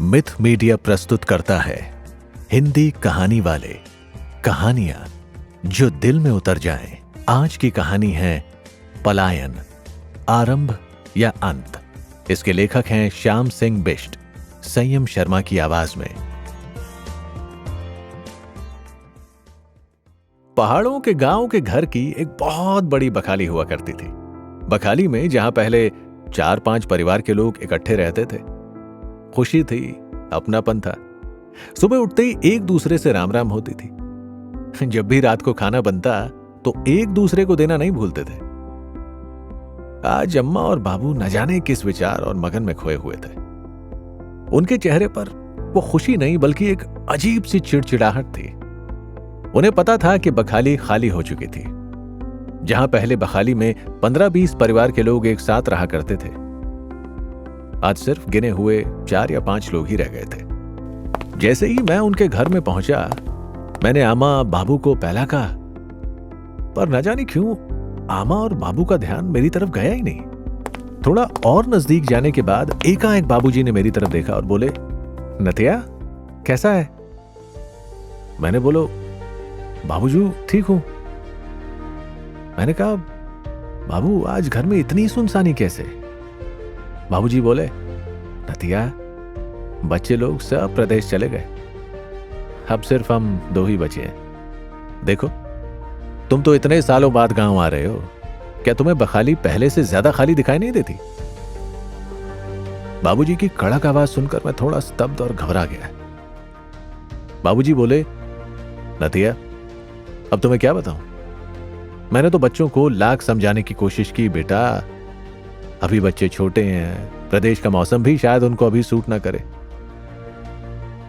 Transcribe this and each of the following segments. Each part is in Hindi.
मिथ मीडिया प्रस्तुत करता है हिंदी कहानी वाले, कहानियां जो दिल में उतर जाएं। आज की कहानी है पलायन, आरंभ या अंत। इसके लेखक हैं श्याम सिंह बिष्ट, संयम शर्मा की आवाज में। पहाड़ों के गांव के घर की एक बहुत बड़ी बखाली हुआ करती थी। बखाली में जहां पहले 4-5 परिवार के लोग इकट्ठे रहते थे। खुशी थी, अपनापन था। सुबह उठते ही एक दूसरे से राम राम होती थी। जब भी रात को खाना बनता तो एक दूसरे को देना नहीं भूलते थे। आज अम्मा और बाबू न जाने किस विचार और मगन में खोए हुए थे। उनके चेहरे पर वो खुशी नहीं बल्कि एक अजीब सी चिड़चिड़ाहट थी। उन्हें पता था कि बखाली खाली हो चुकी थी। जहां पहले बखाली में 15-20 परिवार के लोग एक साथ रहा करते थे, आज सिर्फ गिने हुए 4 या 5 लोग ही रह गए थे। जैसे ही मैं उनके घर में पहुंचा, मैंने आमा बाबू को पहला कहा, पर न जाने क्यों आमा और बाबू का ध्यान मेरी तरफ गया ही नहीं। थोड़ा और नजदीक जाने के बाद एकाएक बाबूजी ने मेरी तरफ देखा और बोले, नतिया कैसा है? मैंने बोलो, बाबूजी ठीक हूं। मैंने कहा, बाबू आज घर में इतनी सुनसानी कैसे? बाबूजी बोले, नतिया बच्चे लोग सब प्रदेश चले गए, अब सिर्फ हम 2 ही बचे हैं। देखो, तुम तो इतने सालों बाद गांव आ रहे हो, क्या तुम्हें बखाली पहले से ज्यादा खाली दिखाई नहीं देती? बाबूजी की कड़क आवाज सुनकर मैं थोड़ा स्तब्ध और घबरा गया। बाबूजी बोले, नतिया अब तुम्हें क्या बताऊं? मैंने तो बच्चों को लाख समझाने की कोशिश की, बेटा अभी बच्चे छोटे हैं, प्रदेश का मौसम भी शायद उनको अभी सूट ना करे।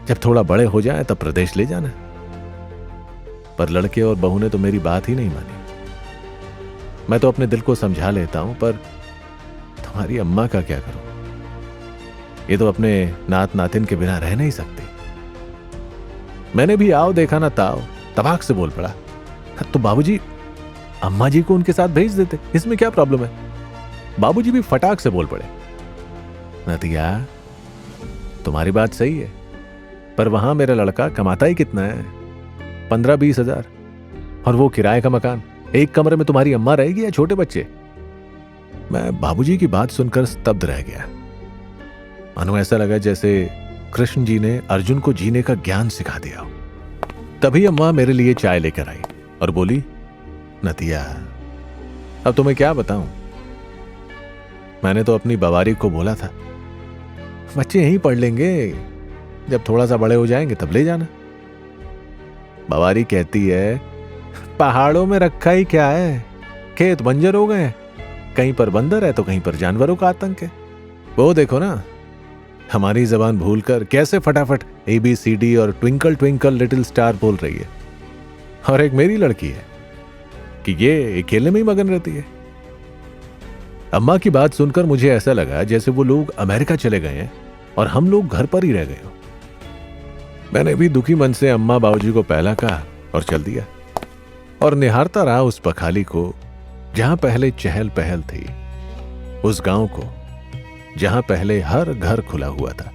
जब थोड़ा बड़े हो जाएं तब प्रदेश ले जाना। पर लड़के और बहू ने तो मेरी बात ही नहीं मानी। मैं तो अपने दिल को समझा लेता हूं, पर तुम्हारी अम्मा का क्या करूं? ये तो अपने नात नातिन के बिना रह नहीं सकती। मैंने भी आओ देखा ना ताओ, तबाक से बोल पड़ा, तो बाबूजी अम्मा जी को उनके साथ भेज देते, इसमें क्या प्रॉब्लम है? बाबूजी भी फटाक से बोल पड़े, नतिया तुम्हारी बात सही है, पर वहां मेरा लड़का कमाता ही कितना है? 15-20 हजार, और वो किराए का मकान। एक कमरे में तुम्हारी अम्मा रहेगी या छोटे बच्चे? मैं बाबूजी की बात सुनकर स्तब्ध रह गया। मानो ऐसा लगा जैसे कृष्ण जी ने अर्जुन को जीने का ज्ञान सिखा दिया। तभी अम्मा मेरे लिए चाय लेकर आई और बोली, नतिया अब तुम्हें क्या बताऊं? मैंने तो अपनी बवारी को बोला था, बच्चे यहीं पढ़ लेंगे, जब थोड़ा सा बड़े हो जाएंगे तब ले जाना। बवारी कहती है, पहाड़ों में रखा ही क्या है, खेत बंजर हो गए, कहीं पर बंदर है तो कहीं पर जानवरों का आतंक है। वो देखो ना, हमारी जबान भूलकर कैसे फटाफट ABCD और ट्विंकल ट्विंकल लिटिल स्टार बोल रही है। और एक मेरी लड़की है कि ये अकेले में ही मगन रहती है। अम्मा की बात सुनकर मुझे ऐसा लगा जैसे वो लोग अमेरिका चले गए हैं और हम लोग घर पर ही रह गए हो। मैंने भी दुखी मन से अम्मा बाबूजी को पहला कहा और चल दिया, और निहारता रहा उस बखाली को जहां पहले चहल पहल थी, उस गांव को जहां पहले हर घर खुला हुआ था,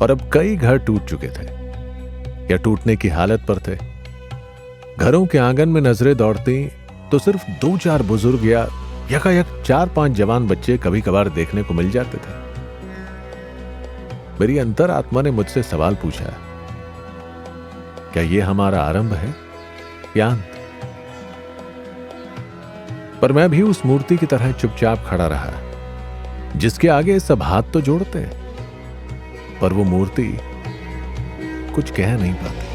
और अब कई घर टूट चुके थे या टूटने की हालत पर थे। घरों के आंगन में नजरें दौड़ती तो सिर्फ 2-4 बुजुर्ग या यकायक 4-5 जवान बच्चे कभी कभार देखने को मिल जाते थे। मेरी अंतरात्मा ने मुझसे सवाल पूछा, क्या यह हमारा आरंभ है या अंत? पर मैं भी उस मूर्ति की तरह चुपचाप खड़ा रहा, जिसके आगे सब हाथ तो जोड़ते हैं, पर वो मूर्ति कुछ कह नहीं पाती।